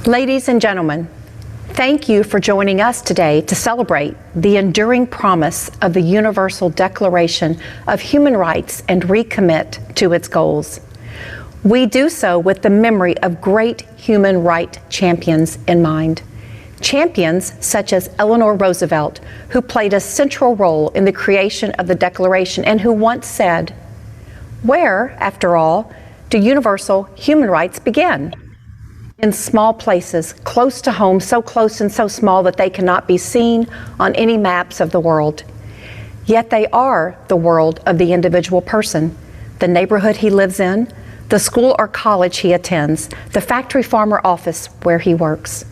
Ladies and gentlemen, thank you for joining us today to celebrate the enduring promise of the Universal Declaration of Human Rights and recommit to its goals. We do so with the memory of great human rights champions in mind. Champions such as Eleanor Roosevelt, who played a central role in the creation of the Declaration and who once said, "Where, after all, do universal human rights begin? In small places, close to home, so close and so small that they cannot be seen on any maps of the world. Yet they are the world of the individual person, the neighborhood he lives in, the school or college he attends, the factory farm or office where he works."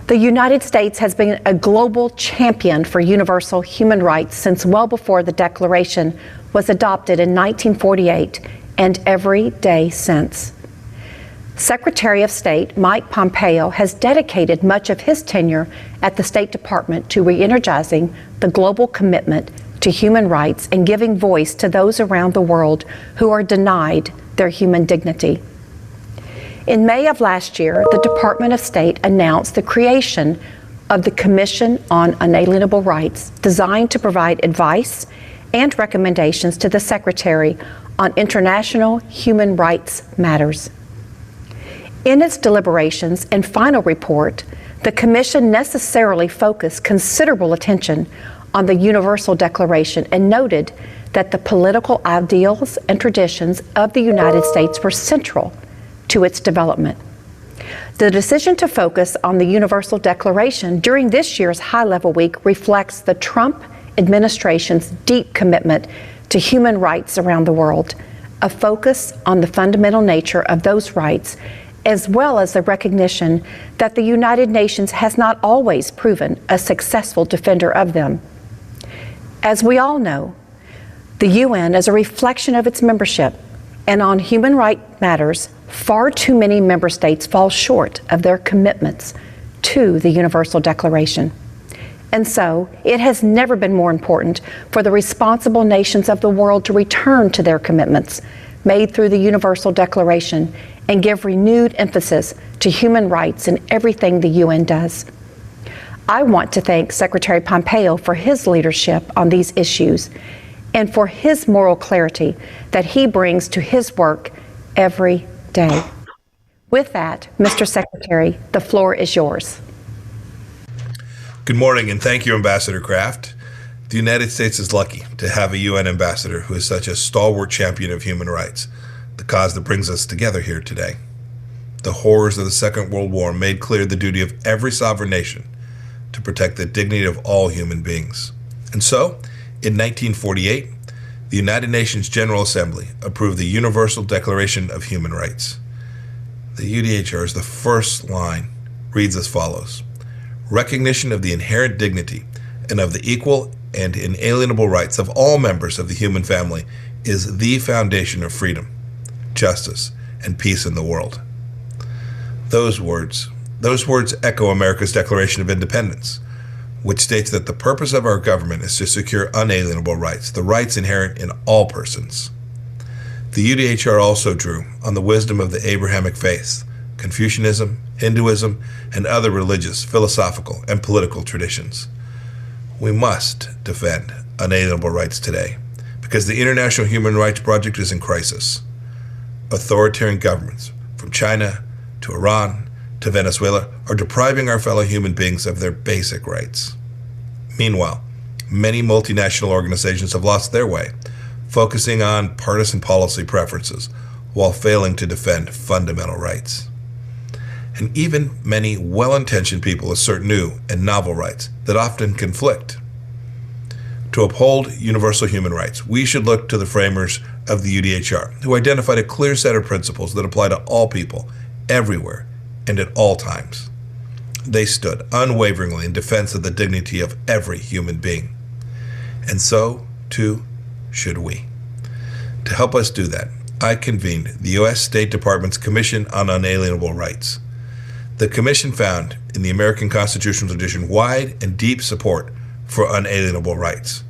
The United States has been a global champion for universal human rights since well before the Declaration was adopted in 1948 and every day since. Secretary of State Mike Pompeo has dedicated much of his tenure at the State Department to re-energizing the global commitment to human rights and giving voice to those around the world who are denied their human dignity. In May of last year, the Department of State announced the creation of the Commission on Unalienable Rights, designed to provide advice and recommendations to the Secretary on international human rights matters. In its deliberations and final report, the Commission necessarily focused considerable attention on the Universal Declaration and noted that the political ideals and traditions of the United States were central to its development. The decision to focus on the Universal Declaration during this year's high-level week reflects the Trump administration's deep commitment to human rights around the world, a focus on the fundamental nature of those rights, as well as the recognition that the United Nations has not always proven a successful defender of them. As we all know, the UN is a reflection of its membership, and on human rights matters, far too many member states fall short of their commitments to the Universal Declaration. And so, it has never been more important for the responsible nations of the world to return to their commitments made through the Universal Declaration and give renewed emphasis to human rights in everything the UN does. I want to thank Secretary Pompeo for his leadership on these issues and for his moral clarity that he brings to his work every day. With that, Mr. Secretary, the floor is yours. Good morning, and thank you, Ambassador Kraft. The United States is lucky to have a UN ambassador who is such a stalwart champion of human rights, the cause that brings us together here today. The horrors of the Second World War made clear the duty of every sovereign nation to protect the dignity of all human beings. And so, in 1948, the United Nations General Assembly approved the Universal Declaration of Human Rights. The UDHR's the first line reads as follows: "Recognition of the inherent dignity and of the equal and inalienable rights of all members of the human family is the foundation of freedom, justice, and peace in the world." Those words echo America's Declaration of Independence, which states that the purpose of our government is to secure unalienable rights, the rights inherent in all persons. The UDHR also drew on the wisdom of the Abrahamic faith, Confucianism, Hinduism, and other religious, philosophical, and political traditions. We must defend unalienable rights today because the International Human Rights Project is in crisis. Authoritarian governments, from China to Iran to Venezuela, are depriving our fellow human beings of their basic rights. Meanwhile, many multinational organizations have lost their way, focusing on partisan policy preferences while failing to defend fundamental rights. And even many well-intentioned people assert new and novel rights that often conflict. To uphold universal human rights, we should look to the framers of the UDHR, who identified a clear set of principles that apply to all people, everywhere, and at all times. They stood unwaveringly in defense of the dignity of every human being. And so, too, should we. To help us do that, I convened the U.S. State Department's Commission on Unalienable Rights. The Commission found in the American constitutional tradition wide and deep support for unalienable rights.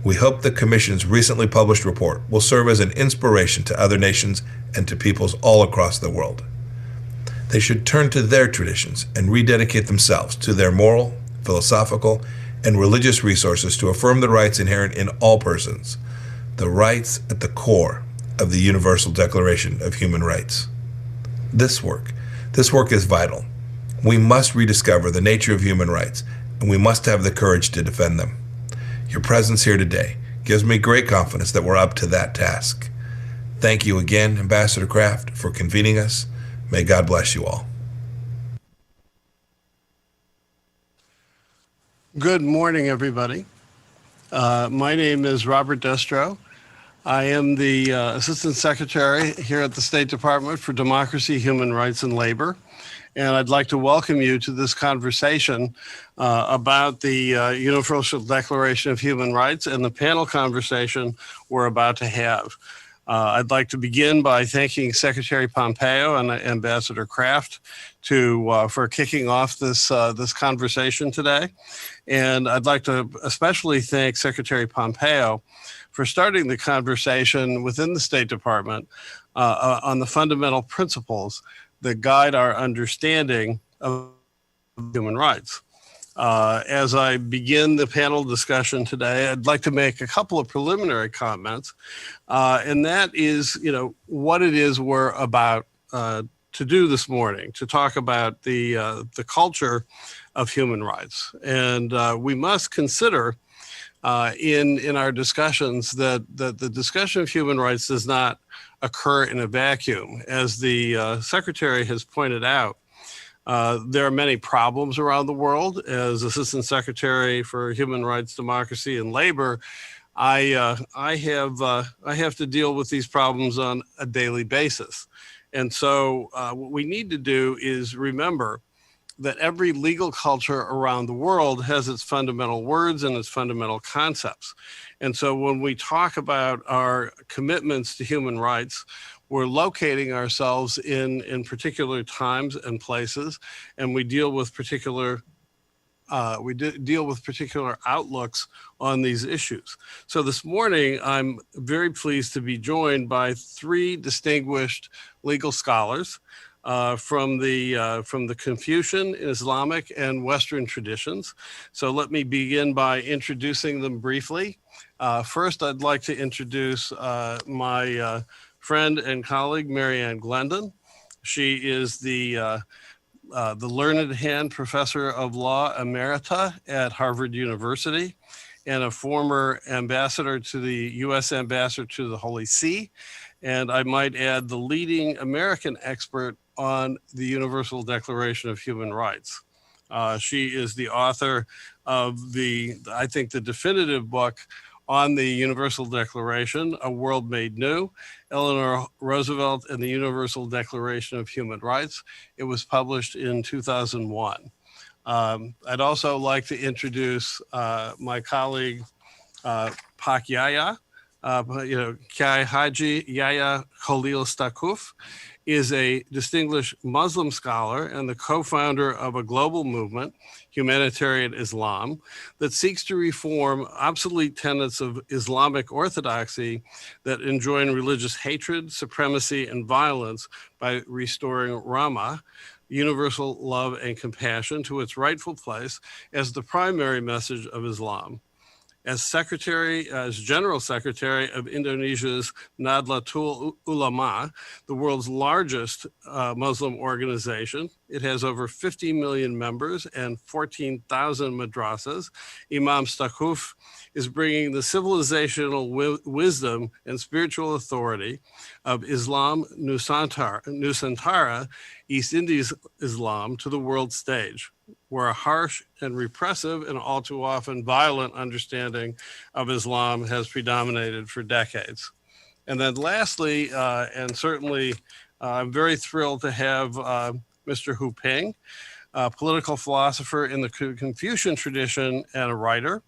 We hope the Commission's recently published report will serve as an inspiration to other nations and to peoples all across the world. They should turn to their traditions and rededicate themselves to their moral, philosophical, and religious resources to affirm the rights inherent in all persons, the rights at the core of the Universal Declaration of Human Rights. This work is vital. We must rediscover the nature of human rights, and we must have the courage to defend them. Your presence here today gives me great confidence that we're up to that task. Thank you again, Ambassador Kraft, for convening us. May God bless you all. Good morning, everybody. My name is Robert Destro. I am the Assistant Secretary here at the State Department for Democracy, Human Rights, and Labor. And I'd like to welcome you to this conversation about the Universal Declaration of Human Rights and the panel conversation we're about to have. I'd like to begin by thanking Secretary Pompeo and Ambassador Kraft for kicking off this conversation today. And I'd like to especially thank Secretary Pompeo for starting the conversation within the State Department on the fundamental principles that guide our understanding of human rights. As I begin the panel discussion today, I'd like to make a couple of preliminary comments, and that is, what it is we're about to do this morning, to talk about the culture of human rights. And we must consider in our discussions that the discussion of human rights does not occur in a vacuum. As the Secretary has pointed out, there are many problems around the world. As Assistant Secretary for Human Rights, Democracy, and Labor, I have to deal with these problems on a daily basis. And so what we need to do is remember that every legal culture around the world has its fundamental words and its fundamental concepts. And so when we talk about our commitments to human rights, we're locating ourselves in particular times and places, and we deal with particular outlooks on these issues. So this morning, I'm very pleased to be joined by three distinguished legal scholars from the Confucian, Islamic, and Western traditions. So let me begin by introducing them briefly. First, I'd like to introduce my friend and colleague, Marianne Glendon. She is the learned hand professor of law emerita at Harvard University and a former ambassador to the U.S. ambassador to the Holy See. And I might add, the leading American expert on the Universal Declaration of Human Rights. She is the author of I think the definitive book on the Universal Declaration, A World Made New, Eleanor Roosevelt and the Universal Declaration of Human Rights. It was published in 2001. I'd also like to introduce my colleague, Pak Yahya. Kai Haji Yahya Khalil Stakuf is a distinguished Muslim scholar and the co-founder of a global movement, Humanitarian Islam, that seeks to reform obsolete tenets of Islamic orthodoxy that enjoin religious hatred, supremacy, and violence by restoring Rahmah, universal love and compassion, to its rightful place as the primary message of Islam. As General Secretary of Indonesia's Nahdlatul Ulama, the world's largest Muslim organization, it has over 50 million members and 14,000 madrasas. Imam Stakuf is bringing the civilizational wisdom and spiritual authority of Islam Nusantara, East Indies Islam, to the world stage, where a harsh and repressive and all too often violent understanding of Islam has predominated for decades. And then lastly, and certainly I'm very thrilled to have Mr. Hu Ping, a political philosopher in the Confucian tradition and a writer.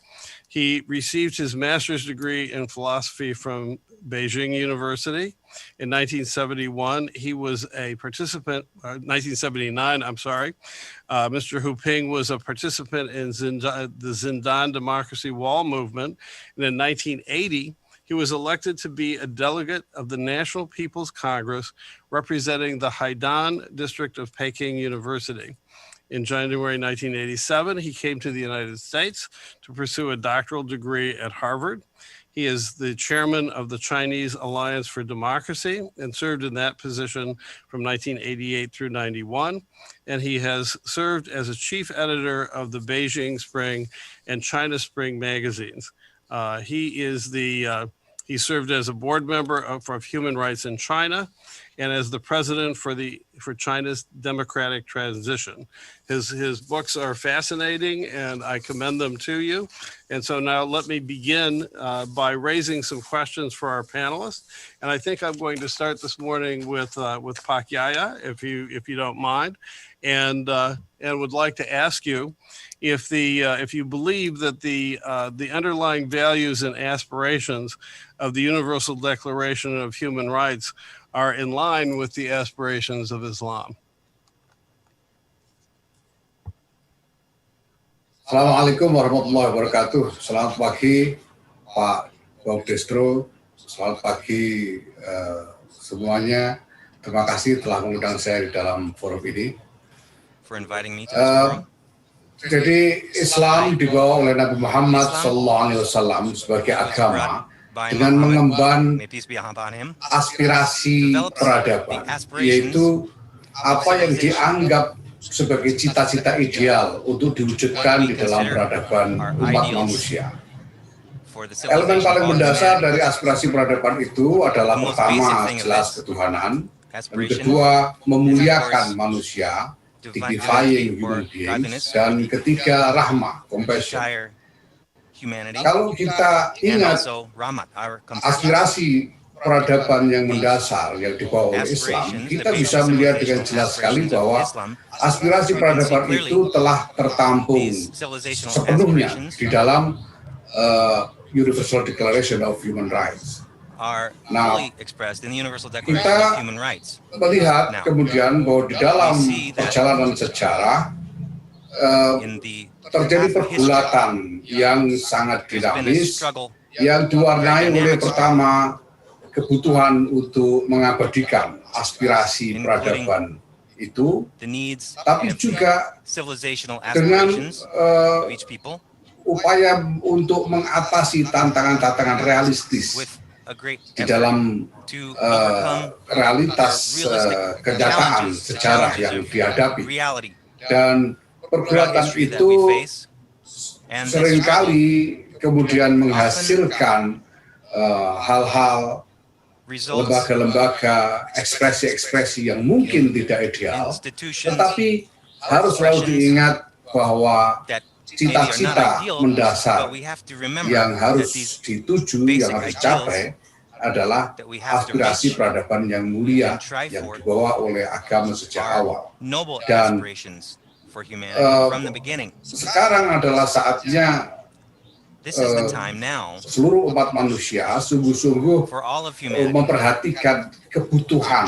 He received his master's degree in philosophy from Beijing University. In 1971, he was a participant, 1979, I'm sorry. Mr. Hu Ping was a participant in the Zindan Democracy Wall movement. And in 1980, He was elected to be a delegate of the National People's Congress representing the Haidan district of Peking University. In January 1987, he came to the United States to pursue a doctoral degree at Harvard. He is the chairman of the Chinese Alliance for Democracy and served in that position from 1988 through 91. And he has served as a chief editor of the Beijing Spring and China Spring magazines. He served as a board member of Human Rights in China and as the president for China's democratic transition. His books are fascinating and I commend them to you. And so now let me begin by raising some questions for our panelists. And I think I'm going to start this morning with Pak Yaya, if you don't mind, and would like to ask you if you believe that the underlying values and aspirations of the Universal Declaration of Human Rights are in line with the aspirations of Islam. Assalamualaikum warahmatullahi wabarakatuh. Selamat pagi Pak Bob Destro. Selamat pagi semuanya. Terima kasih telah mengundang saya di dalam forum ini. For inviting me to this forum. Jadi Islam dibawa oleh Nabi Muhammad SAW sebagai agama dengan mengemban aspirasi peradaban, yaitu apa yang dianggap sebagai cita-cita ideal untuk diwujudkan di dalam peradaban umat manusia. Elemen paling mendasar dari aspirasi peradaban itu adalah pertama, jelas ketuhanan, dan kedua, memuliakan manusia, dignifying human beings, dan ketiga, rahmah, compassion. Kalau kita ingat aspirasi peradaban yang mendasar yang dibawa oleh Islam, kita bisa melihat dengan jelas sekali bahwa aspirasi peradaban itu telah tertampung sepenuhnya di dalam Universal Declaration of Human Rights. Nah, kita melihat kemudian bahwa di dalam perjalanan sejarah terjadi pergulatan yang sangat dinamis yang diwarnai oleh pertama kebutuhan untuk mengabadikan aspirasi peradaban itu, tapi juga dengan upaya untuk mengatasi tantangan-tantangan realistis di dalam realitas kenyataan sejarah yang dihadapi. Dan pergulatan itu seringkali kemudian menghasilkan hal-hal, lembaga-lembaga, ekspresi-ekspresi yang mungkin tidak ideal, tetapi harus selalu diingat bahwa cita-cita mendasar yang harus dituju, yang harus dicapai adalah aspirasi peradaban yang mulia yang dibawa oleh agama sejak awal. Dan sekarang adalah saatnya seluruh umat manusia sungguh-sungguh memperhatikan kebutuhan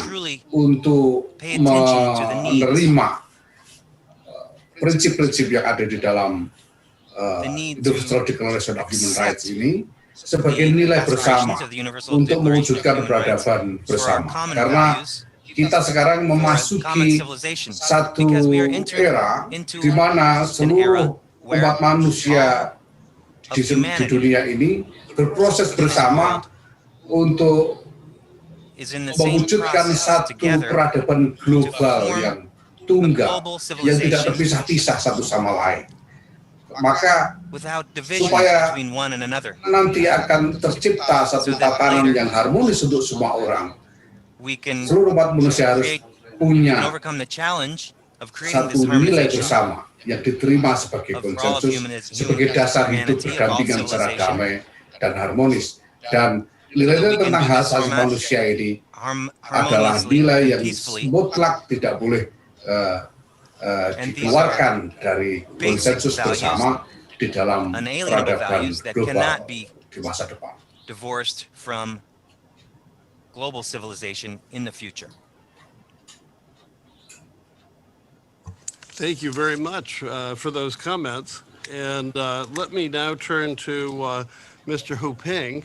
untuk menerima prinsip-prinsip yang ada di dalam Universal Declaration of Human Rights ini sebagai nilai bersama untuk mewujudkan peradaban bersama. Karena kita sekarang memasuki satu era di mana seluruh umat manusia di dunia ini berproses bersama untuk mewujudkan satu peradaban global yang tunggal, yang tidak terpisah-pisah satu sama lain. Maka supaya nanti akan tercipta satu tatanan yang harmonis untuk semua orang, seluruh umat manusia harus punya satu nilai bersama yang diterima sebagai konsensus, sebagai dasar hidup berdampingan secara damai dan harmonis. Dan nilai-nilai tentang hak asasi manusia ini adalah nilai yang mutlak tidak boleh dikeluarkan dari konsensus bersama di dalam peradaban global di masa depan. Divorced from global civilization in the future. Thank you very much for those comments. And let me now turn to Mr. Hu Ping,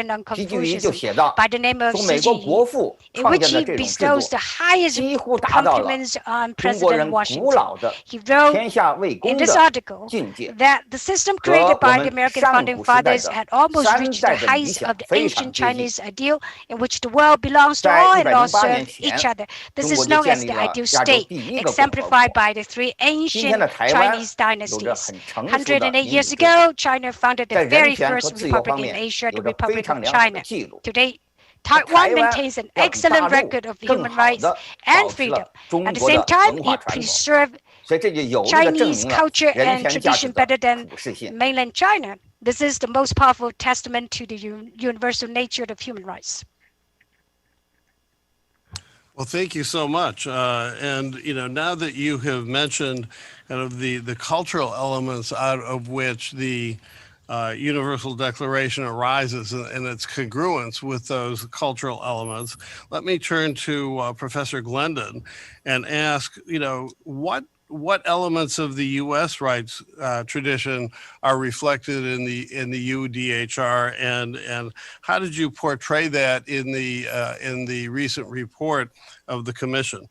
written on 皮具一就 Confucianism 写道， by the name of 从美国 Shi 国父 in 创 which 建的 he 这种制 bestows 度， the highest 几乎达到了 compliments on 中国 President 人古 Washington. 老的 He wrote 天下为 in 公 this 的 article 境界， that the system 和 created 我 by the 们 American 上 founding 古时代 fathers 的 had almost 三 reached the 代的理 heights 想 of the 非常 ancient 接近。 Chinese ideal in which the world belongs to 在 all and all 108年 serve 前 each other. This 中国 is 就 known 建 as 立 the 了 ideal 亚洲 state, 第一个共和 exemplified 国。 by the three 今天 ancient 的台湾 Chinese 有着 dynasties. 很成熟的 108民主 years 制度， ago, China founded 在 the 人 very 权和 first 自由 republic 方 in 面 Asia, the 有着非 Republic 常 of 良好的 China. 记录。 Today, 台 Taiwan 湾 maintains an 要比大 excellent 陆 record of 更 human 好 rights 的 and 保持 freedom. 了中 At the 国 same 的 time, 文化 it 传统。 preserved Chinese culture and tradition better than mainland China. This is the most powerful testament to the universal nature of human rights. Well, thank you so much. And now that you have mentioned kind of the cultural elements out of which the Universal Declaration arises and its congruence with those cultural elements, let me turn to Professor Glendon and ask, what elements of the U.S. rights tradition are reflected in the UDHR, and how did you portray that in the recent report of the Commission?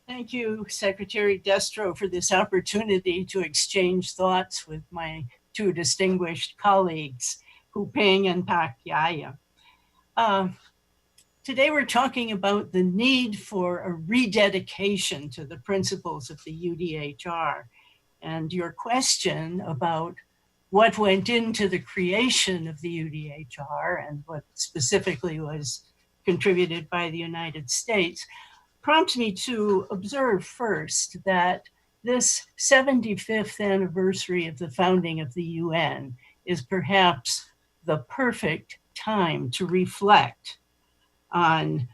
Thank you, Secretary Destro, for this opportunity to exchange thoughts with my two distinguished colleagues, Hu Ping and Pak Yaya. Today we're talking about the need for a rededication to the principles of the UDHR, and your question about what went into the creation of the UDHR and what specifically was contributed by the United States prompts me to observe first that this 75th anniversary of the founding of the UN is perhaps the perfect time to reflect on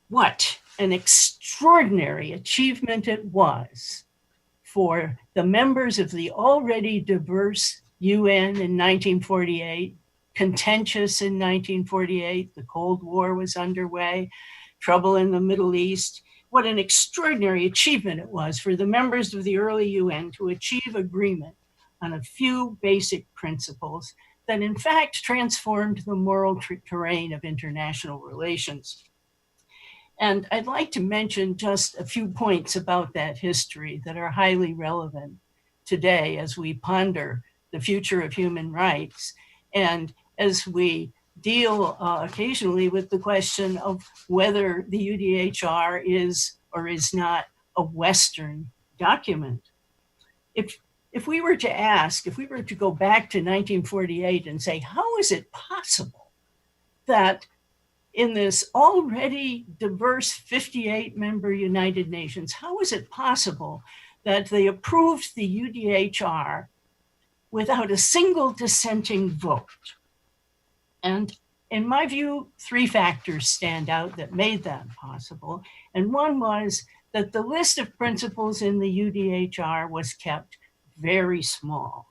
what an extraordinary achievement it was for the members of the already diverse UN in 1948, contentious in 1948, the Cold War was underway, trouble in the Middle East. What an extraordinary achievement it was for the members of the early UN to achieve agreement on a few basic principles that in fact transformed the moral terrain of international relations. And I'd like to mention just a few points about that history that are highly relevant today as we ponder the future of human rights and as we deal occasionally with the question of whether the UDHR is or is not a Western document. If we were to go back to 1948 and say, how is it possible that in this already diverse 58-member United Nations, how is it possible that they approved the UDHR without a single dissenting vote? And in my view, three factors stand out that made that possible. And one was that the list of principles in the UDHR was kept very small.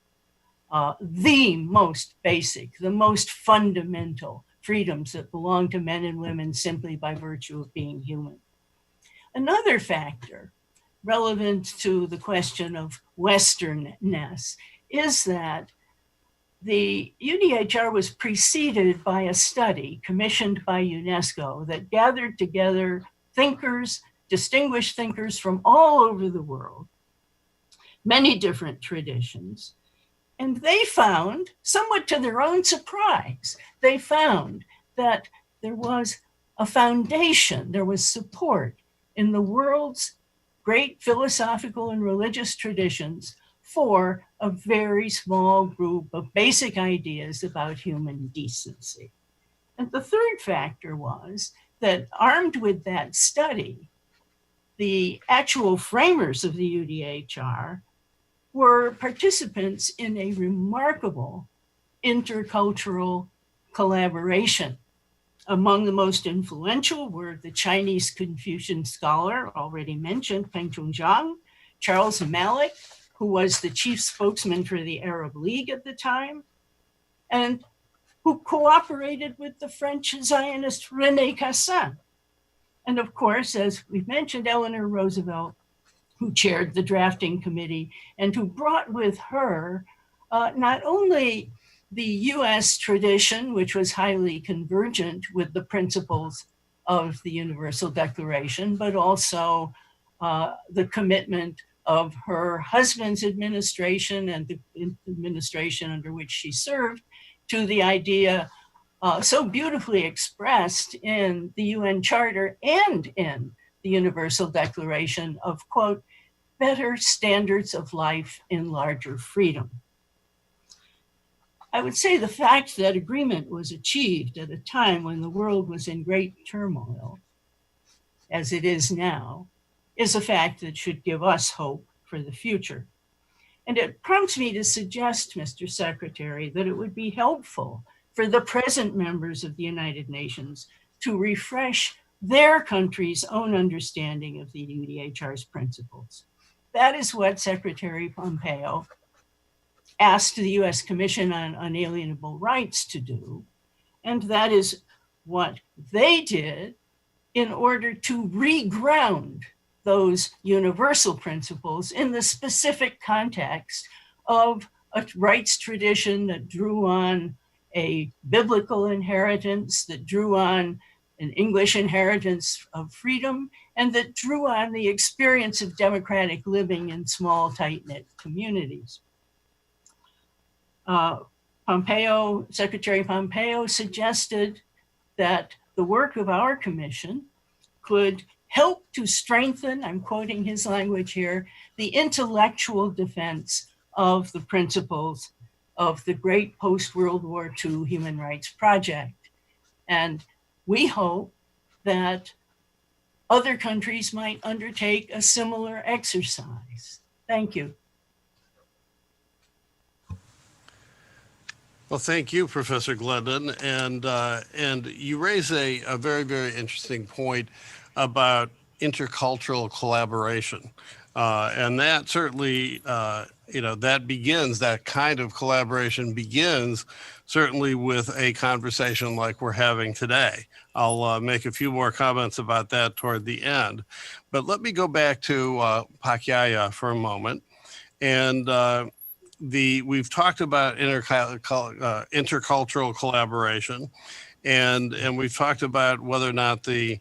The most basic, the most fundamental freedoms that belong to men and women simply by virtue of being human. Another factor relevant to the question of Westernness is that the UDHR was preceded by a study commissioned by UNESCO that gathered together thinkers, distinguished thinkers from all over the world, many different traditions. And they found, somewhat to their own surprise, they found that there was a foundation, there was support in the world's great philosophical and religious traditions for a very small group of basic ideas about human decency. And the third factor was that armed with that study, the actual framers of the UDHR were participants in a remarkable intercultural collaboration. Among the most influential were the Chinese Confucian scholar already mentioned, Peng Chongjiang, Charles Malik, who was the chief spokesman for the Arab League at the time, and who cooperated with the French Zionist René Cassin. And of course, as we've mentioned, Eleanor Roosevelt, who chaired the drafting committee and who brought with her not only the US tradition, which was highly convergent with the principles of the Universal Declaration, but also the commitment of her husband's administration and the administration under which she served to the idea so beautifully expressed in the UN Charter and in the Universal Declaration of, quote, better standards of life in larger freedom. I would say the fact that agreement was achieved at a time when the world was in great turmoil as it is now, is a fact that should give us hope for the future. And it prompts me to suggest, Mr. Secretary, that it would be helpful for the present members of the United Nations to refresh their country's own understanding of the UDHR's principles. That is what Secretary Pompeo asked the US Commission on Unalienable Rights to do, and that is what they did in order to reground those universal principles in the specific context of a rights tradition that drew on a biblical inheritance, that drew on an English inheritance of freedom, and that drew on the experience of democratic living in small, tight-knit communities. Secretary Pompeo suggested that the work of our commission could help to strengthen, I'm quoting his language here, the intellectual defense of the principles of the great post-World War II Human Rights Project. And we hope that other countries might undertake a similar exercise. Thank you. Well, thank you, Professor Glendon. And you raise a very, very interesting point about intercultural collaboration. And that certainly, that kind of collaboration begins certainly with a conversation like we're having today. I'll make a few more comments about that toward the end. But let me go back to Pakyaya for a moment. And we've talked about intercultural collaboration, and we've talked about whether or not the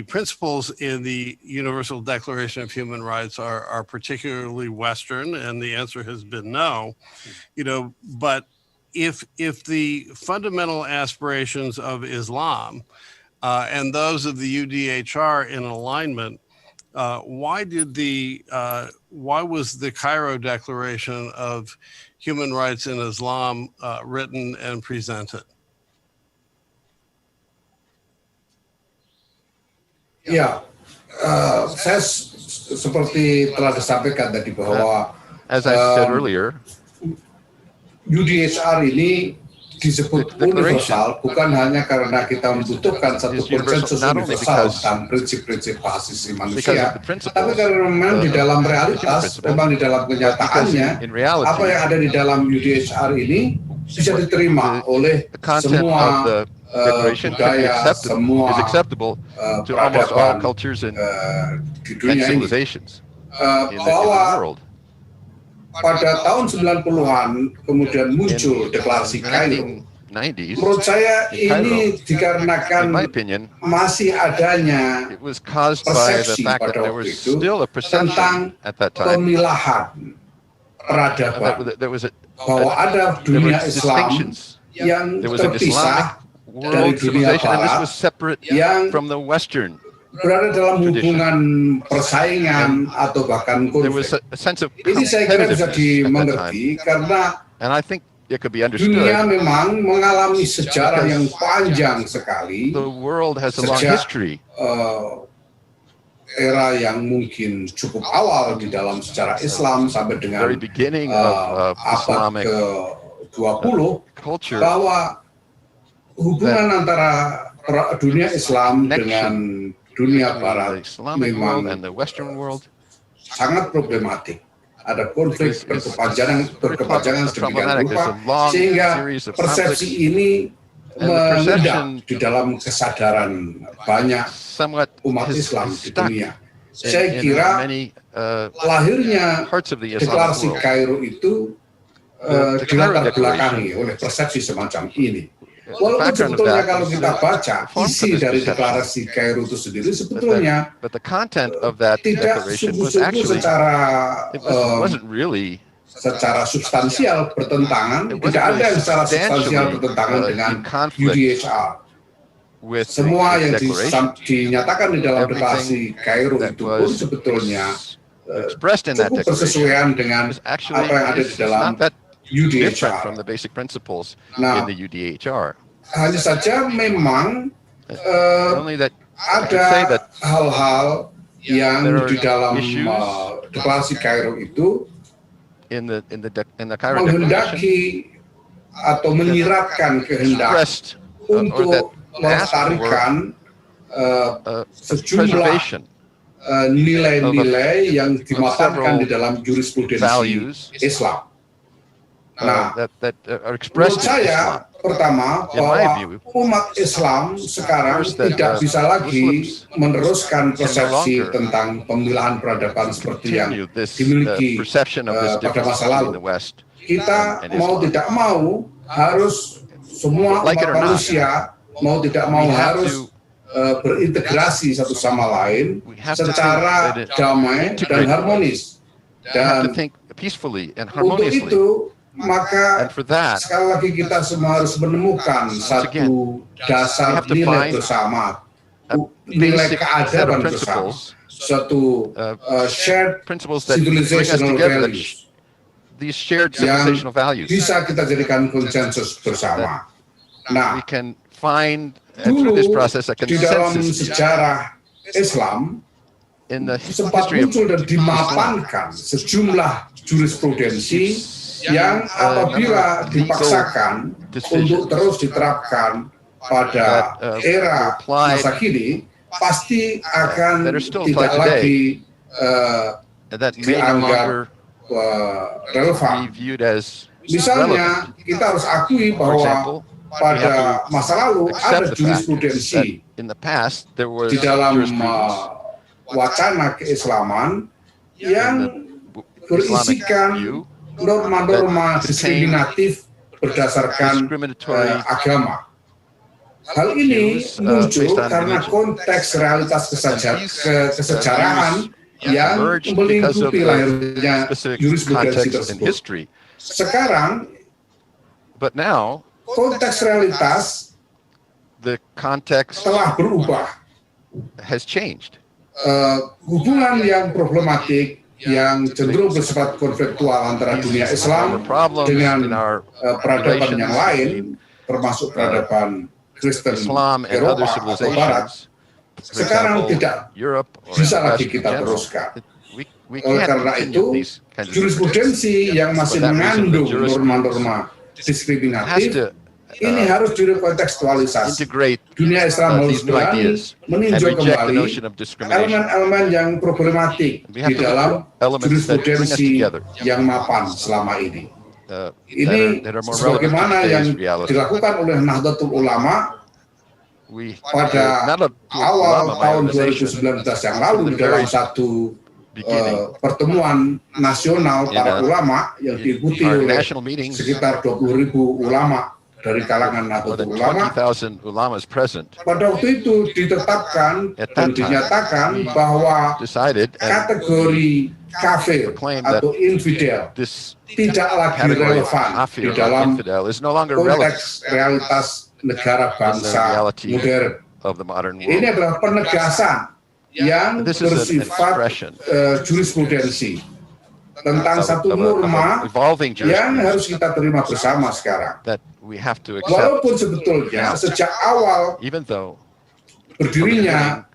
principles in the Universal Declaration of Human Rights are particularly Western, and the answer has been no. But if the fundamental aspirations of Islam and those of the UDHR in alignment, why was the Cairo Declaration of Human Rights in Islam written and presented? Ya, saya seperti telah disampaikan tadi bahwa as I said earlier, UDHR ini disebut universal bukan hanya karena kita membutuhkan satu konsensus universal tentang prinsip-prinsip hak asasi manusia, tapi karena memang di dalam realitas, memang di dalam kenyataannya, apa yang ada di dalam UDHR ini bisa diterima oleh semua budaya, semua to almost all cultures and civilizations in the world. Pada tahun 90-an kemudian muncul deklarasi Kairo. Menurut saya ini dikarenakan masih adanya persepsi pada waktu itu tentang pemilahan peradaban, bahwa ada dunia Islam yang terpisah dari dunia Barat yang berada dalam hubungan persaingan atau bahkan konflik. Ini saya kira bisa dimengerti karena dunia memang mengalami sejarah yang panjang sekali sejak era yang mungkin cukup awal di dalam sejarah Islam sampai dengan abad ke-20, bahwa hubungan antara dunia Islam dengan dunia Barat memang sangat problematik. Ada konflik berkepanjangan sedemikian rupa sehingga persepsi ini mengendap di dalam kesadaran banyak umat Islam di dunia. Saya kira lahirnya deklarasi Kairo itu dilatar belakangi oleh persepsi semacam ini. Walaupun sebetulnya kalau kita baca isi dari deklarasi Kairo itu sendiri sebetulnya tidak sungguh-sungguh secara substansial bertentangan, tidak ada yang secara substansial bertentangan dengan UDHR. Semua yang dinyatakan di dalam deklarasi Kairo itu pun sebetulnya cukup bersesuaian dengan apa yang ada di dalam UDHR. Nah, hanya saja memang ada hal-hal yang di dalam deklarasi Kairo itu menghendaki atau menyiratkan kehendak untuk melestarikan sejumlah nilai-nilai yang dimapankan di dalam jurisprudensi Islam. Nah, menurut saya pertama bahwa umat Islam sekarang tidak bisa lagi meneruskan persepsi tentang pemilahan peradaban seperti yang dimiliki pada masa lalu. Kita mau tidak mau harus semua umat manusia mau tidak mau harus berintegrasi satu sama lain secara damai dan harmonis. Dan untuk itu maka sekali lagi kita semua harus menemukan satu dasar nilai bersama, nilai keadaban bersama, satu shared civilizational values yang bisa kita jadikan konsensus bersama. Nah, dulu di dalam sejarah Islam sempat muncul dan dimapankan sejumlah jurisprudensi yang apabila dipaksakan untuk terus diterapkan pada era masa kini pasti akan tidak lagi dianggap relevan. Misalnya kita harus akui bahwa pada masa lalu ada jurisprudensi di dalam wacana keislaman yang berisikan norma-norma diskriminatif berdasarkan agama. Hal ini muncul karena konteks realitas kesejarahan yang melingkupi lahirnya jurisprudensi tersebut. Sekarang, konteks realitas telah berubah. Hubungan yang problematik yang cenderung bersifat konfliktual antara dunia Islam dengan peradaban yang lain, termasuk peradaban Kristen Eropa atau Barat, sekarang tidak bisa lagi kita teruskan. Oleh karena itu, jurisprudensi yang masih mengandung norma-norma diskriminatif ini harus dikontekstualisasi. Dunia Islam harus berani meninjau kembali elemen-elemen yang problematik di dalam jurisprudensi yang mapan selama ini. Ini sebagaimana yang dilakukan oleh Nahdlatul Ulama pada awal tahun 2019 yang lalu di dalam satu pertemuan nasional para ulama yang diikuti oleh sekitar 20.000 ulama dari kalangan Nahdlatul Ulama. Pada waktu itu ditetapkan dan dinyatakan bahwa kategori kafir atau infidel tidak lagi relevan di dalam konteks realitas negara bangsa modern. Ini adalah penegasan yang bersifat jurisprudensi tentang satu norma yang harus kita terima bersama sekarang. Walaupun sebetulnya sejak awal berdirinya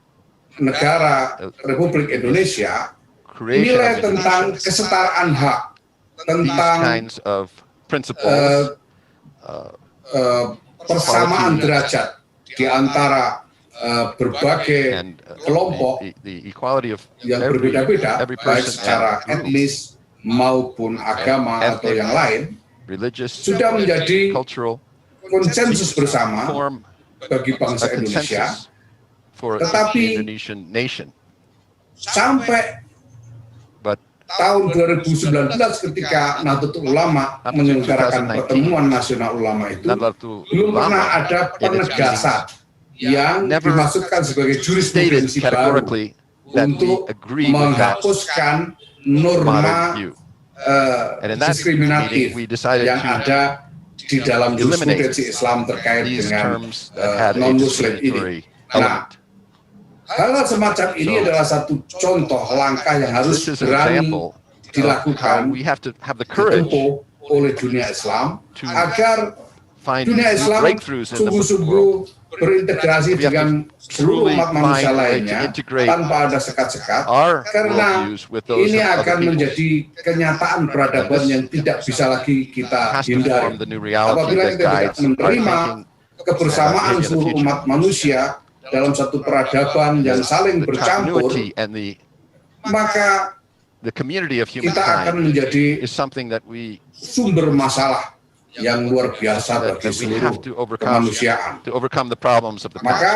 negara Republik Indonesia, nilai tentang kesetaraan hak, tentang persamaan derajat di antara berbagai kelompok yang berbeda-beda, baik secara etnis maupun agama atau yang lain, sudah menjadi konsensus bersama bagi bangsa Indonesia. Tetapi sampai tahun 2019 ketika Nahdlatul Ulama menyelenggarakan pertemuan nasional ulama itu, belum pernah ada penegasan yang dimaksudkan sebagai jurisprudensi baru untuk menghapuskan norma diskriminatif yang ada di dalam jurisprudensi Islam terkait dengan non-Muslim ini. Nah, hal semacam ini adalah satu contoh langkah yang harus berani dilakukan, ditempuh oleh dunia Islam agar find dunia Islam breakthroughs in the Muslim world. sungguh-sungguh berintegrasi We have to dengan seluruh truly umat manusia find a way to lainnya integrate tanpa ada sekat-sekat, our karena worldviews with those ini of other akan peoples. menjadi kenyataan peradaban yang tidak bisa lagi kita Has to form hindari. the new reality Apabila that kita tidak guides our menerima thinking kebersamaan in the seluruh future. umat manusia dalam satu peradaban yang saling The bercampur, continuity and maka the community of kita akan humankind menjadi is something that we sumber masalah yang luar biasa bagi we seluruh have to overcome kemanusiaan. the problems of the past. Maka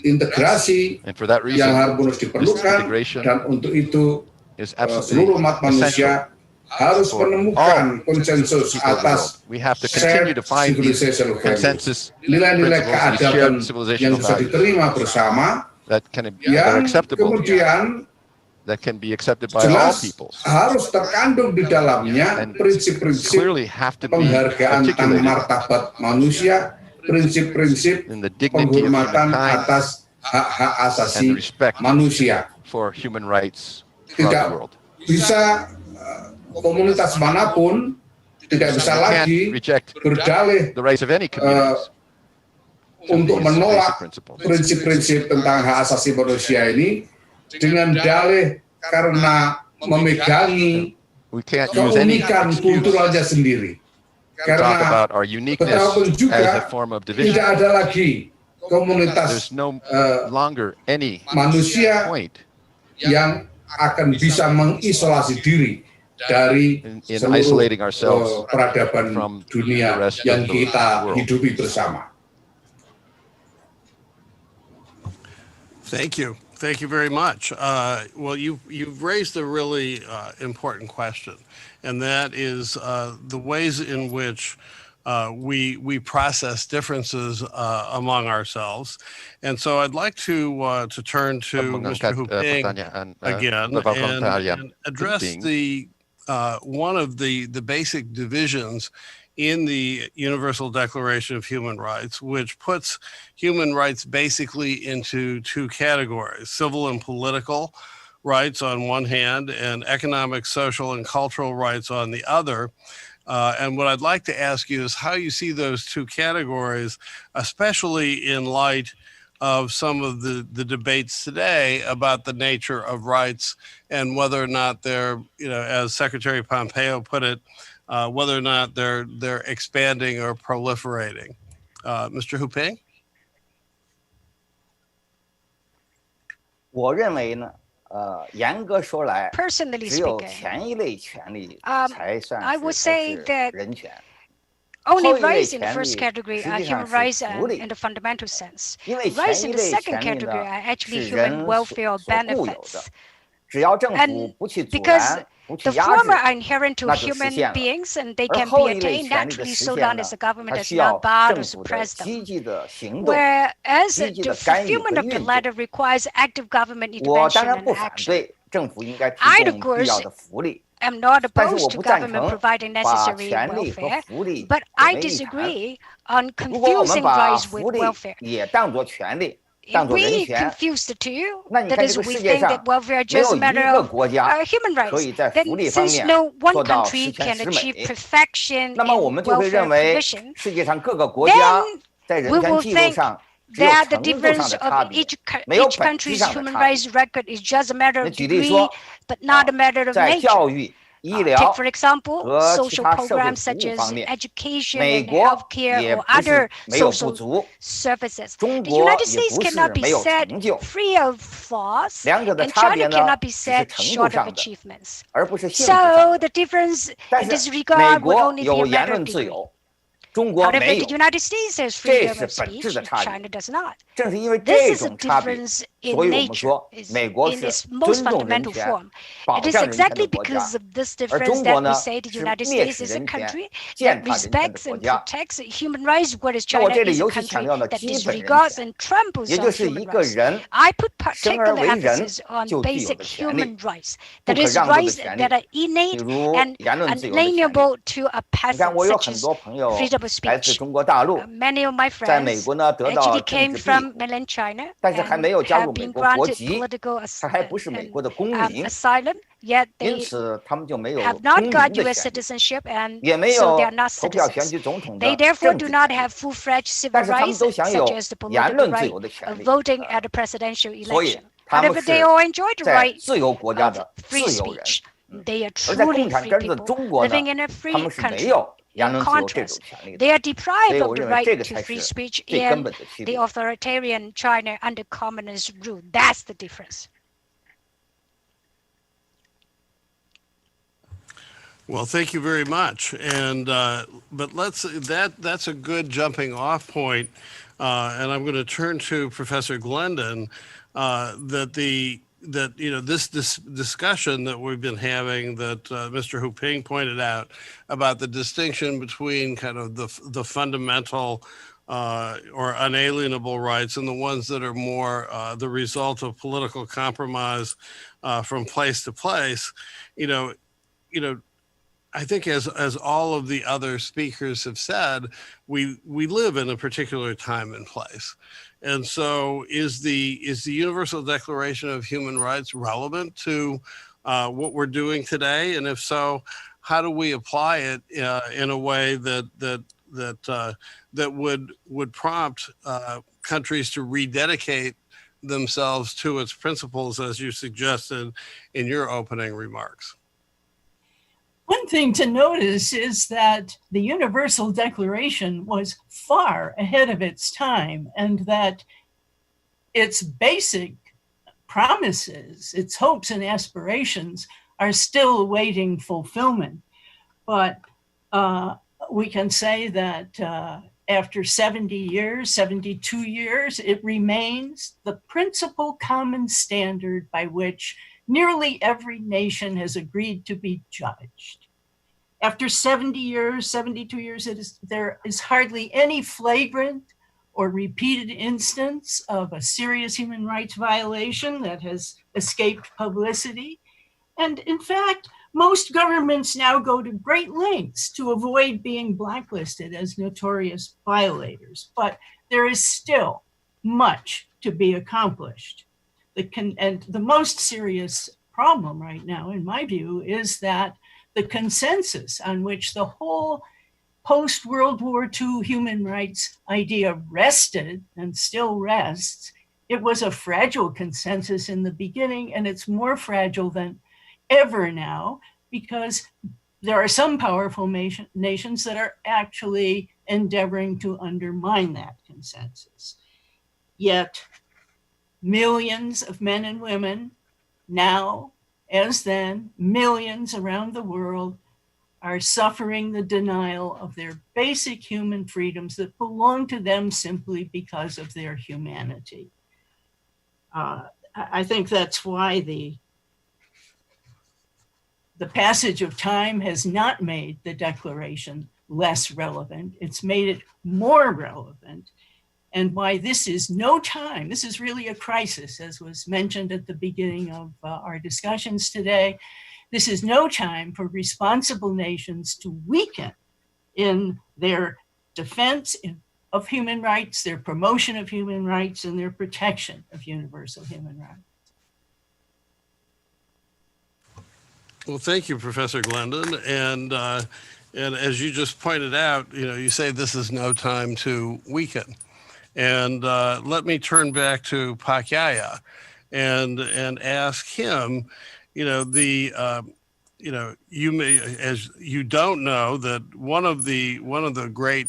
integrasi And for that reason, yang harus this diperlukan, integration dan untuk itu is seluruh umat manusia harus for menemukan konsensus people of the atas world. We have to continue shared to find these civilizational values, consensus nilai-nilai principles, these keadaban shared yang civilizational bisa values diterima bersama, that are yang acceptable, kemudian that can be accepted by all jelas peoples. harus terkandung di dalamnya And prinsip-prinsip clearly have to be penghargaan tentang articulated martabat manusia, prinsip-prinsip in the dignity of penghormatan humankind atas hak-hak and asasi the respect manusia. for human rights throughout the Tidak world. bisa komunitas manapun tidak bisa We can't lagi reject berdalih the rights of any communities untuk these menolak basic principles. prinsip-prinsip tentang hak asasi manusia ini dengan dalih karena memegangi We can't use any keunikan excuse kulturalnya sendiri. to talk Karena about our uniqueness betapapun as a juga form of division. tidak ada lagi komunitas There's no longer any manusia point yang akan bisa mengisolasi diri dari in seluruh isolating ourselves peradaban from dunia the rest yang of the kita world. hidupi bersama. Thank you. Thank you very much. Well, you've raised a really important question, and that is the ways in which we process differences among ourselves. And so I'd like to turn to Mr. Huping again and address the one of the basic divisions in the Universal Declaration of Human Rights, which puts human rights basically into two categories: civil and political rights on one hand, and economic, social, and cultural rights on the other. And what I'd like to ask you is how you see those two categories, especially in light of some of the debates today about the nature of rights and whether or not they're, as Secretary Pompeo put it, whether or not they're expanding or proliferating. Mr. Huping? 我认为呢，严格说来， Personally 只有 speaking, 前一类权利才算 I would 是 say 才 that 是人权。 only 后一类 rights in the 权 first 利 category 实 are 际上 human rights 是福利， in the fundamental sense. 因为 Rights 前 in 一 the 类 second 权利 category 呢 are actually 是 human 人 welfare 所固有的 benefits.，只要政府 And 不去阻 because 拦、不去 the 压 former 制， are inherent to 那就实 human 现了。 beings and they 而 can 后 be 一类 attained 权利的 naturally 实 so 现 long 呢 as the，government 它 does 需要 not bar or 政府的 suppress them. 积极的行动。 Whereas 积极 the 的干预和 fulfillment of the 运 latter 动。 requires active government 我 intervention 当然 and 不反 action. 对政府应该提 I, of 供必要 course, 的福利， am not 但是 opposed 我 to 不赞 government 成 providing 把 necessary 权利和 welfare, 福利 but 混 I 为一谈。 disagree on 如果我们 confusing 把 rights with 福利 welfare. 也当作权利， If 当作人 we 权， confuse the two, 那你 that 看 is, 这个 we 世界 think 上 that welfare 没 just 有 a 一 matter 个 of 国家 human 可 rights. 以在福 Then 利方 since 面 no one 做到 country 十全 can 十 achieve 美， perfection 那么我 in 们就会 welfare 认为 provision, 世界上各个国家 then 在人 we 权 will 记录 think 上只有 that the 程度上 difference 的 of 差别， each 没有本质 country's 上的 human 差别。 rights record is just a matter 那 of 举例 degree, 说， but not a matter of 在 nature. 教育、医 Take, 疗 for example, 和其 social 他社会 programs 服 such 务 as 方面， education 美 and 国 healthcare 也 or 不是 other 没有不 social 足， services. 中 The 国 United 也 States 不 cannot 是 be 没有 said 成就。 free of flaws, 两者的 and 差 China 别呢， cannot be 只是 said 程度 short of 上的， achievements. 而不是性质上的。 So the difference 但 in 是 this 美 regard would 国 only be 有 a 言 matter of 论自 degree. 由，中国 However, 没 the 有， United States has 这 freedom 是 of 本质 speech, 的差别。 China does not. 正是因为 This 这 is a 种差别， difference 所 in 以我们 nature, 说 is 美国 in 是 its most 尊重人 fundamental 权、 form. 保 It is 障人权的 exactly 国家， because of this 而 difference 中国 that 呢 we say the 是 United 蔑 states 视 is a 人权、 country 践 that 踏人权的 respects 国 and 家。 protects human rights, whereas 那我 China 这里 is a 尤其 country 强调了 that 基本人 disregards 权， and tramples 也 on 就是一 human 个 rights. 人 I put 生而 particular 为人 emphasis on 就具有 basic 的权利， human rights, 不 that 可 is 让渡的 rights 权利， that are 比 innate 如 and 言论自由的权利。 unalienable to a 你看， person, 我有 such 很 as 多朋友 freedom of 来自 speech. 中国大陆， Many of my 在美 friends 国呢得到 actually 政 came 治庇 from 护， mainland China 但是还 and 没有加入 have 美 been 国国 granted 籍， political 他还不是美国的公民， asylum, yet 因 they 此他们就没有 have 公 not 民 got 的 U.S. 权利， citizenship, and 也没 so they 有 are not 投票选 citizens. 举总统 They 的 therefore 政 do 治 not 权利， have full-fledged civil 但是他们 rights, 都享 such 有 as the 言 political 论自 right 由的权 of 利， voting at a presidential 所以 election. 他们 However, 是 they all enjoy the 在 right 自由国家 of 的 free 自由人。 speech. They are 而在 truly 共产 free 专制的 people 中国呢， living in a 他 free 们是没 country. 有言 In 论自由这种 contrast, 权利的， they are 所 deprived 以 of 我 the 认为 right 这个 to 才 free 是 speech 最根 in 本的区 the 别。 authoritarian China under communist rule. That's the difference. Well, thank you very much. And but that's a good jumping off point. And I'm going to turn to Professor Glendon. That this discussion that we've been having, that Mr. Hu Ping pointed out about the distinction between kind of the fundamental or unalienable rights and the ones that are more the result of political compromise from place to place. I think as all of the other speakers have said, we live in a particular time and place. And so is the Universal Declaration of Human Rights relevant to what we're doing today? And if so, how do we apply it in a way that would prompt countries to rededicate themselves to its principles, as you suggested in your opening remarks? One thing to notice is that the Universal Declaration was far ahead of its time, and that its basic promises, its hopes and aspirations are still awaiting fulfillment. But we can say that after 70 years, 72 years, it remains the principal common standard by which nearly every nation has agreed to be judged. After 70 years, 72 years, there is hardly any flagrant or repeated instance of a serious human rights violation that has escaped publicity. And in fact, most governments now go to great lengths to avoid being blacklisted as notorious violators. But there is still much to be accomplished. And the most serious problem right now, in my view, is that the consensus on which the whole post-World War II human rights idea rested and still rests, it was a fragile consensus in the beginning, and it's more fragile than ever now, because there are some powerful nations that are actually endeavoring to undermine that consensus. Yet, millions of men and women, now as then, millions around the world, are suffering the denial of their basic human freedoms that belong to them simply because of their humanity. I think that's why the passage of time has not made the Declaration less relevant. It's made it more relevant. And why this is no time, this is really a crisis, as was mentioned at the beginning of our discussions today. This is no time for responsible nations to weaken in their defense of human rights, their promotion of human rights, and their protection of universal human rights. Well, thank you, Professor Glendon. And as you just pointed out, you say this is no time to weaken. And let me turn back to Pak Yahya and ask him, you may, as you don't know, that one of the great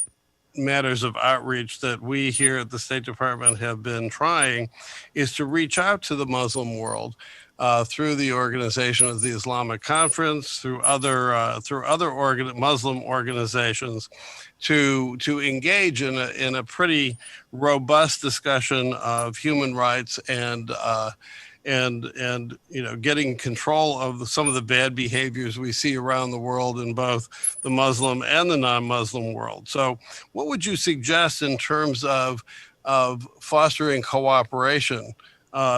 matters of outreach that we here at the State Department have been trying is to reach out to the Muslim world through the organization of the Islamic Conference, through other Muslim organizations, to engage in a pretty robust discussion of human rights and getting control of some of the bad behaviors we see around the world in both the Muslim and the non-Muslim world. So what would you suggest in terms of fostering cooperation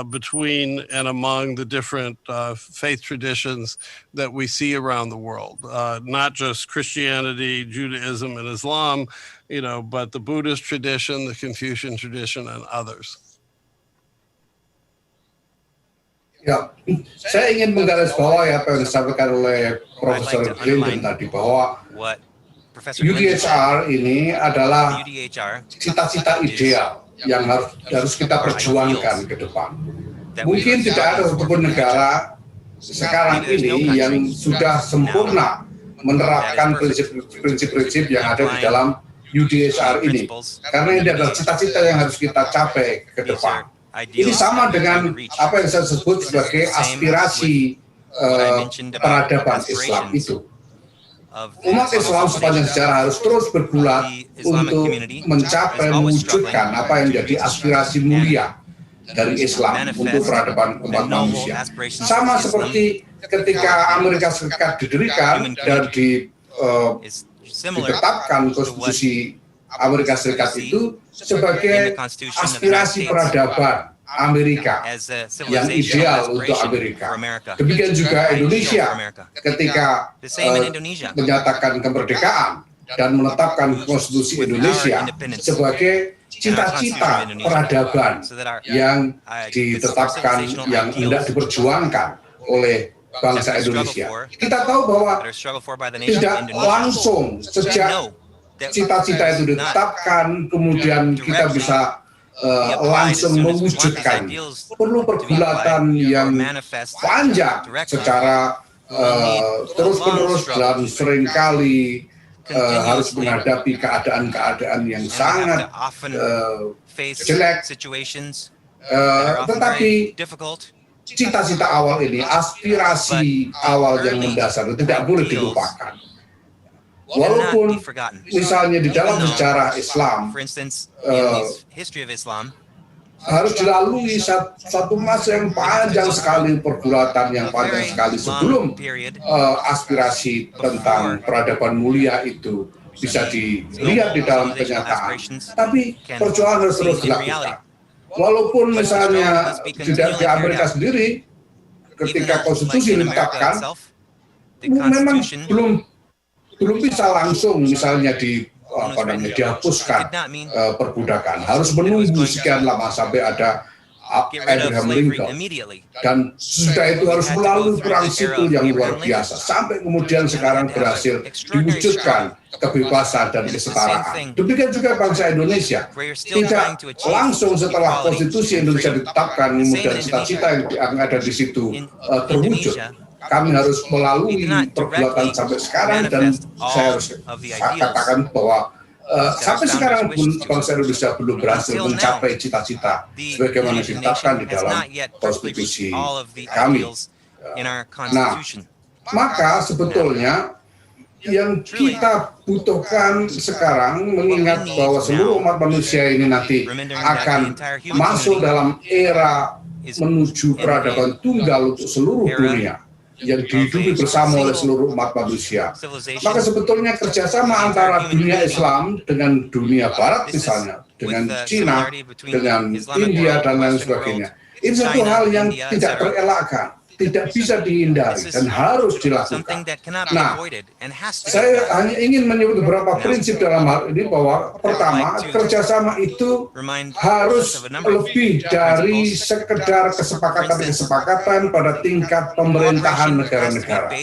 between and among the different faith traditions that we see around the world, not just Christianity, Judaism, and Islam, but the Buddhist tradition, the Confucian tradition, and others. Ya, saya ingin menggarisbawahi apa yang disampaikan oleh Profesor Clinton tadi, bahwa UDHR ini adalah cita-cita ideal yang harus kita perjuangkan ke depan. Mungkin tidak ada satupun negara sekarang ini yang sudah sempurna menerapkan prinsip-prinsip yang ada di dalam UDHR ini, karena ini adalah cita-cita yang harus kita capai ke depan. Ini sama dengan apa yang saya sebut sebagai aspirasi peradaban Islam itu. Umat Islam sepanjang sejarah harus terus bergulat untuk mencapai, mewujudkan apa yang menjadi aspirasi mulia dari Islam untuk peradaban umat manusia. Sama seperti ketika Amerika Serikat didirikan dan ditetapkan konstitusi Amerika Serikat itu sebagai aspirasi peradaban Amerika yang ideal untuk Amerika. Demikian juga Indonesia ketika menyatakan kemerdekaan dan menetapkan konstitusi Indonesia sebagai cita-cita peradaban yang ditetapkan, yang hendak diperjuangkan oleh bangsa Indonesia. Kita tahu bahwa tidak langsung sejak cita-cita itu ditetapkan, kemudian kita bisa langsung mewujudkan. Perlu pergulatan yang panjang secara terus-menerus dan seringkali harus menghadapi keadaan-keadaan yang sangat jelek. Tetapi cita-cita awal ini, aspirasi awal yang mendasar tidak boleh dilupakan. Walaupun misalnya di dalam sejarah Islam harus dilalui satu masa yang panjang sekali, pergulatan yang panjang sekali sebelum aspirasi tentang peradaban mulia itu bisa dilihat di dalam kenyataan. Tapi perjuangan harus terus dilakukan. Walaupun misalnya di Amerika sendiri ketika konstitusi ditetapkan memang belum bisa langsung misalnya dihapuskan perbudakan. Harus menunggu sekian lama sampai ada Abraham Lincoln, dan sudah itu harus melalui perang sipil yang luar biasa sampai kemudian sekarang berhasil diwujudkan kebebasan dan kesetaraan. Demikian juga bangsa Indonesia, tidak langsung setelah konstitusi Indonesia ditetapkan kemudian cita-cita yang ada di situ terwujud. Kami harus melalui pergulatan sampai sekarang, dan saya harus katakan bahwa sampai sekarang pun bangsa Indonesia belum berhasil mencapai cita-cita sebagaimana ditetapkan di dalam konstitusi kami. Nah, maka sebetulnya yang kita butuhkan sekarang, mengingat bahwa seluruh umat manusia ini nanti akan masuk dalam era menuju peradaban tunggal untuk seluruh dunia yang dihidupi bersama oleh seluruh umat manusia. Maka sebetulnya kerjasama antara dunia Islam dengan dunia Barat misalnya, dengan Cina, dengan India, dan lain sebagainya, ini satu hal yang tidak terelakkan, tidak bisa dihindari, dan harus dilakukan. Nah, saya hanya ingin menyebut beberapa prinsip dalam hal ini, bahwa pertama, kerjasama itu harus lebih dari sekedar kesepakatan-kesepakatan pada tingkat pemerintahan negara-negara.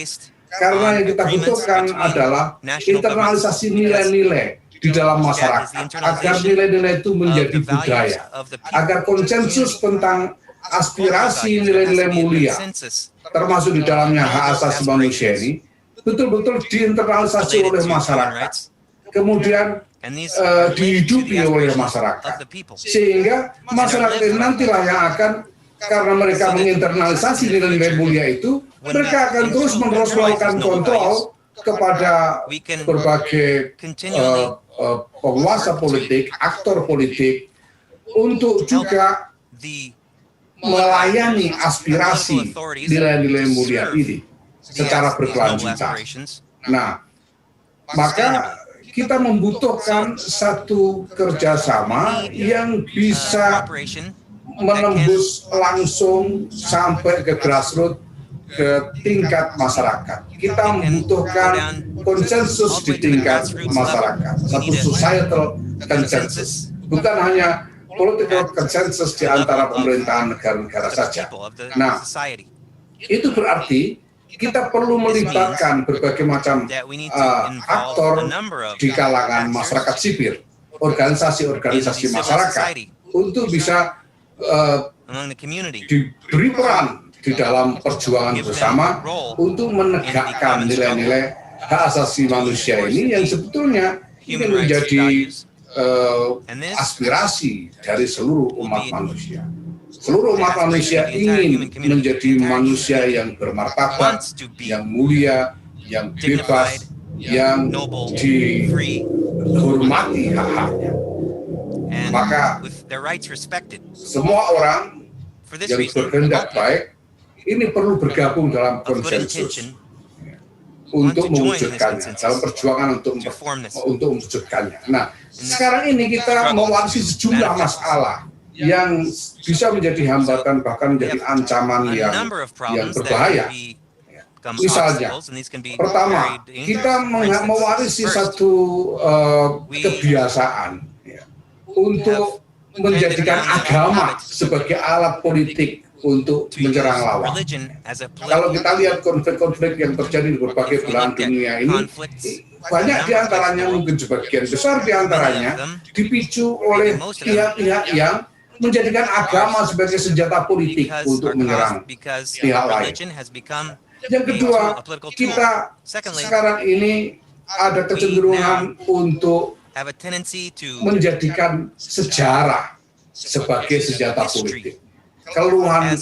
Karena yang kita butuhkan adalah internalisasi nilai-nilai di dalam masyarakat, agar nilai-nilai itu menjadi budaya, agar konsensus tentang aspirasi nilai-nilai mulia, termasuk di dalamnya hak asasi manusia ini, betul-betul diinternalisasi oleh masyarakat, kemudian dihidupi oleh masyarakat, sehingga masyarakat ini nantilah yang akan, karena mereka menginternalisasi nilai-nilai mulia itu, mereka akan terus-menerus melakukan kontrol kepada berbagai penguasa politik, aktor politik, untuk juga melayani aspirasi nilai-nilai mulia ini secara berkelanjutan. Nah, maka kita membutuhkan satu kerjasama yang bisa menembus langsung sampai ke grassroots, ke tingkat masyarakat. Kita membutuhkan konsensus di tingkat masyarakat, satu societal consensus, bukan hanya political consensus di antara pemerintahan negara-negara saja. Nah, itu berarti kita perlu melibatkan berbagai macam aktor di kalangan masyarakat sipil, organisasi-organisasi masyarakat untuk bisa diberi peran di dalam perjuangan bersama untuk menegakkan nilai-nilai hak asasi manusia ini yang sebetulnya ini menjadi aspirasi dari seluruh umat manusia. Seluruh umat manusia ingin menjadi manusia yang bermartabat, yang mulia, yang bebas, yang dihormati hak-haknya. Maka semua orang yang berkehendak baik ini perlu bergabung dalam konsensus untuk mewujudkannya, dalam perjuangan untuk mewujudkannya. Nah, sekarang ini kita mewarisi sejumlah masalah yang bisa menjadi hambatan, bahkan menjadi ancaman yang berbahaya. Misalnya, pertama, kita mewarisi satu kebiasaan untuk menjadikan agama sebagai alat politik untuk menyerang lawan. Kalau kita lihat konflik-konflik yang terjadi di berbagai belahan dunia ini, banyak diantaranya, mungkin sebagian besar diantaranya, dipicu oleh pihak-pihak yang menjadikan agama sebagai senjata politik untuk menyerang pihak lain. Yang kedua, kita sekarang ini ada kecenderungan untuk menjadikan sejarah sebagai senjata politik. Keluhan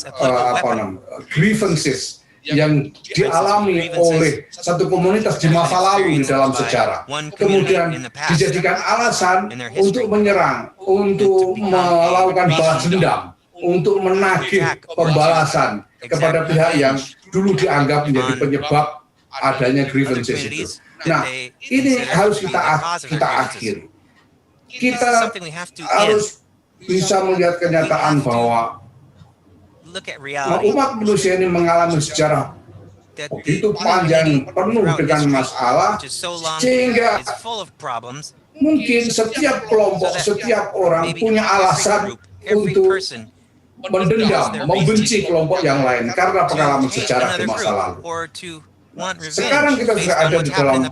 grievances yang dialami oleh satu komunitas di masa lalu di dalam sejarah, kemudian dijadikan alasan untuk menyerang, untuk melakukan balas dendam, untuk menagih pembalasan kepada pihak yang dulu dianggap menjadi penyebab adanya grievances itu. Nah, ini harus kita akhiri. Kita harus bisa melihat kenyataan bahwa umat manusia ini mengalami sejarah begitu panjang, penuh dengan masalah, sehingga mungkin setiap kelompok, setiap orang punya alasan untuk mendendam, membenci kelompok yang lain karena pengalaman sejarah di masa lalu. Sekarang kita sudah ada di dalam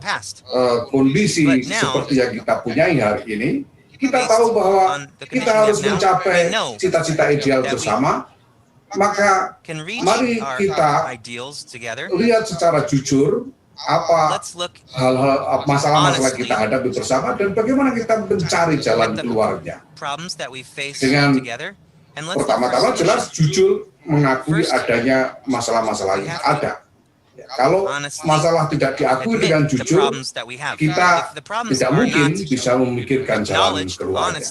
kondisi seperti yang kita punyai hari ini. Kita tahu bahwa kita harus mencapai cita-cita ideal bersama. Maka mari kita lihat secara jujur apa hal-hal masalah-masalah kita hadapi bersama dan bagaimana kita mencari jalan keluarnya. Dengan pertama-tama jelas jujur mengakui adanya masalah-masalah yang ada. Kalau masalah tidak diakui dengan jujur, kita tidak mungkin bisa memikirkan jalan keluarnya.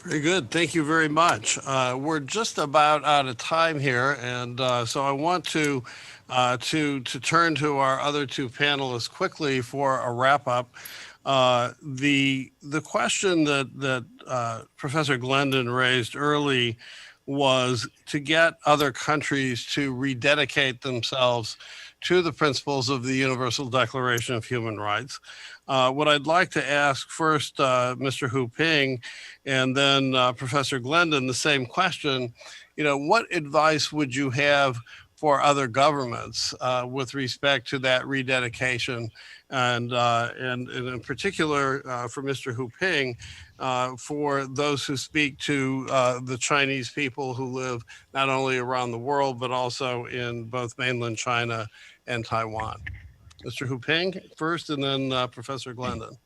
Very good. Thank you very much. We're just about out of time here, and so I want to turn to our other two panelists quickly for a wrap up. The question that Professor Glendon raised early was to get other countries to rededicate themselves to the principles of the Universal Declaration of Human Rights. What I'd like to ask first, Mr. Hu Ping, and then Professor Glendon, the same question. What advice would you have for other governments with respect to that rededication, and in particular for Mr. Hu Ping, for those who speak to the Chinese people who live not only around the world but also in both mainland China and Taiwan. Mr. Hu Ping first, and then Professor Glendon.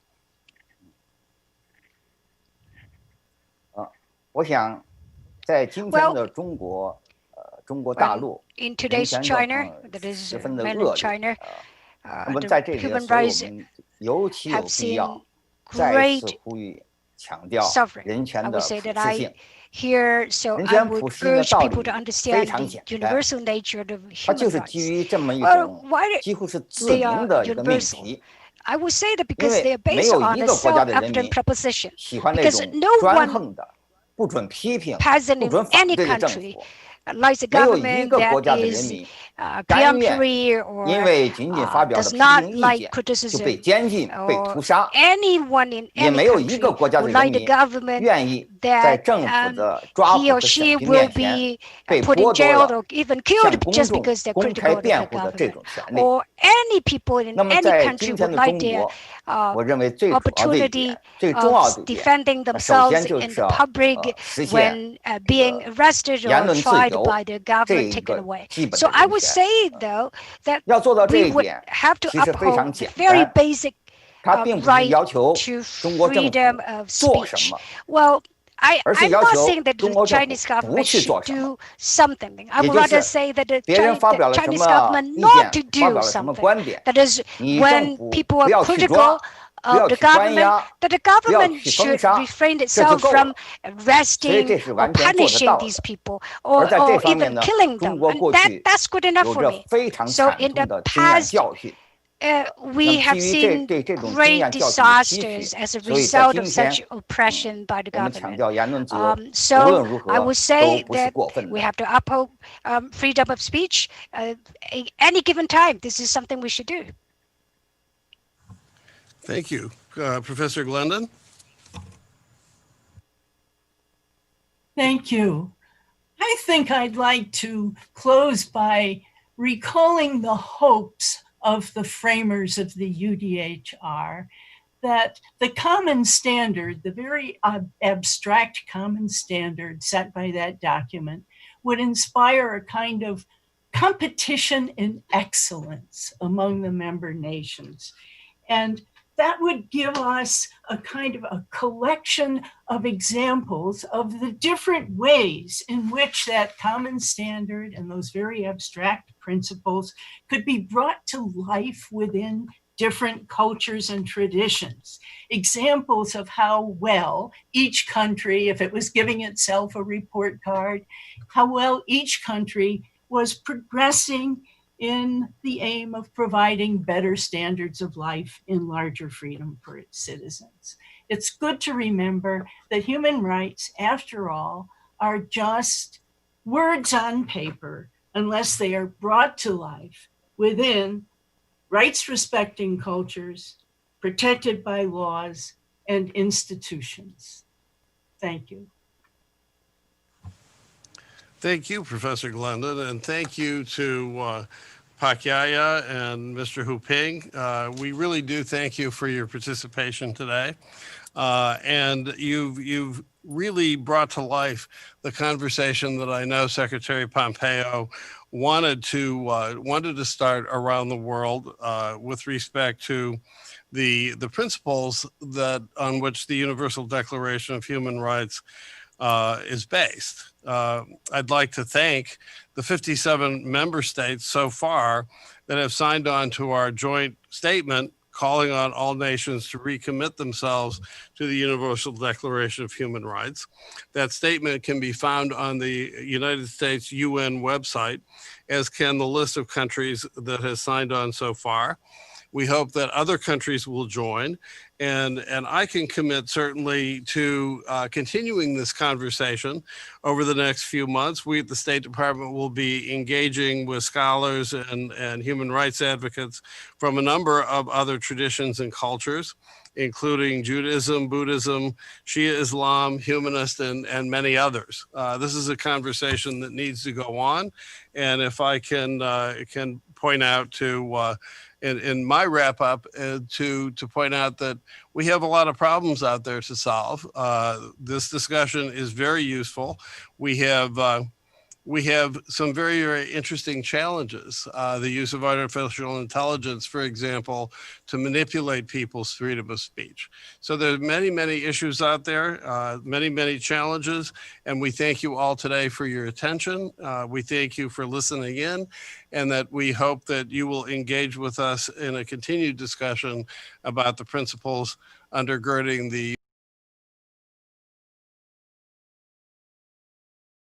我想在今天的中国，中国大陆 in today's China, that is mainland China, 我们在这里的时候，我们尤其有必要再一次呼吁强调人权的普适性。 Here, so I would urge people to understand the universal nature of human rights. 它就是基于这么一种几乎是自明的一个命题， I will say that because they are based on a self-evident proposition. Because no one present in any country likes a government that is preemptory or does not like criticism, or anyone in any country would like the government that he or she will be put in jail or even killed just because they're critical of the government. Or any people in any country would like their opportunity of defending themselves in the public when being arrested or tried by the government taken away. So I would say, though, that we would have to uphold the very basic right to freedom of speech. Well, I'm not saying that the Chinese government should do something. I would rather say that the Chinese government not to do something. That is, when people are critical of the government, that the government should refrain itself from arresting or punishing these people or even killing them. And that's good enough for me. So in the past, we have seen great disasters as a result of such oppression by the government. So I would say that we have to uphold freedom of speech at any given time. This is something we should do. Thank you. Professor Glendon? Thank you. I think I'd like to close by recalling the hopes of the framers of the UDHR, that the common standard, the very abstract common standard set by that document, would inspire a kind of competition in excellence among the member nations. And that would give us a kind of a collection of examples of the different ways in which that common standard and those very abstract principles could be brought to life within different cultures and traditions. Examples of how well each country, if it was giving itself a report card, how well each country was progressing in the aim of providing better standards of life in larger freedom for its citizens. It's good to remember that human rights, after all, are just words on paper unless they are brought to life within rights-respecting cultures, protected by laws and institutions. Thank you. Thank you, Professor Glendon, and thank you to Pak Yaya and Mr. Hu Ping. We really do thank you for your participation today. And you've really brought to life the conversation that I know Secretary Pompeo wanted to start around the world with respect to the principles that on which the Universal Declaration of Human Rights is based. I'd like to thank the 57 member states so far that have signed on to our joint statement calling on all nations to recommit themselves to the Universal Declaration of Human Rights. That statement can be found on the United States UN website, as can the list of countries that has signed on so far. We hope that other countries will join, and I can commit certainly to continuing this conversation over the next few months. We at the State Department will be engaging with scholars and human rights advocates from a number of other traditions and cultures, including Judaism, Buddhism, Shia Islam, humanist, and many others. This is a conversation that needs to go on, and if I can point out to in my wrap up to point out that we have a lot of problems out there to solve. This discussion is very useful. We have some very, very interesting challenges. The use of artificial intelligence, for example, to manipulate people's freedom of speech. So there's many, many issues out there, many, many challenges. And we thank you all today for your attention. We thank you for listening in, and that we hope that you will engage with us in a continued discussion about the principles undergirding the